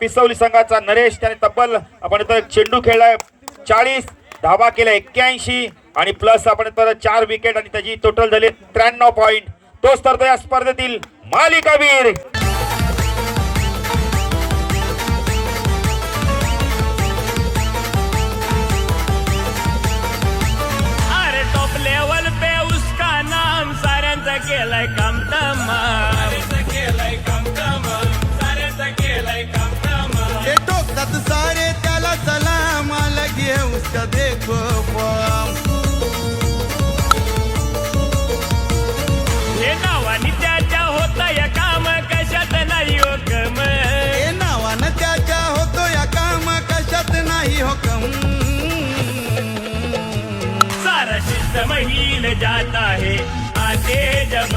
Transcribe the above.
पिसवली संघाचा नरेश, त्याने तब्बल आपण इथं चेंडू खेळलाय 40, धावा केला 81 आणि प्लस आपण इथं 4 विकेट आणि त्याची टोटल झाली 93 पॉइंट. तोच तर तो या स्पर्धेतील मालिकावीर. केलाय काम तमाम, ये टोकतात सारे त्याला सलाम, अलग है उसका देखो फॉर्म. हे नावानी त्याच्या होत या काम कशात नाही हो कम, हे नावानं त्याच्या होतो या काम कशात नाही हो कम. सारा शिस्त महिल जाता है आते जब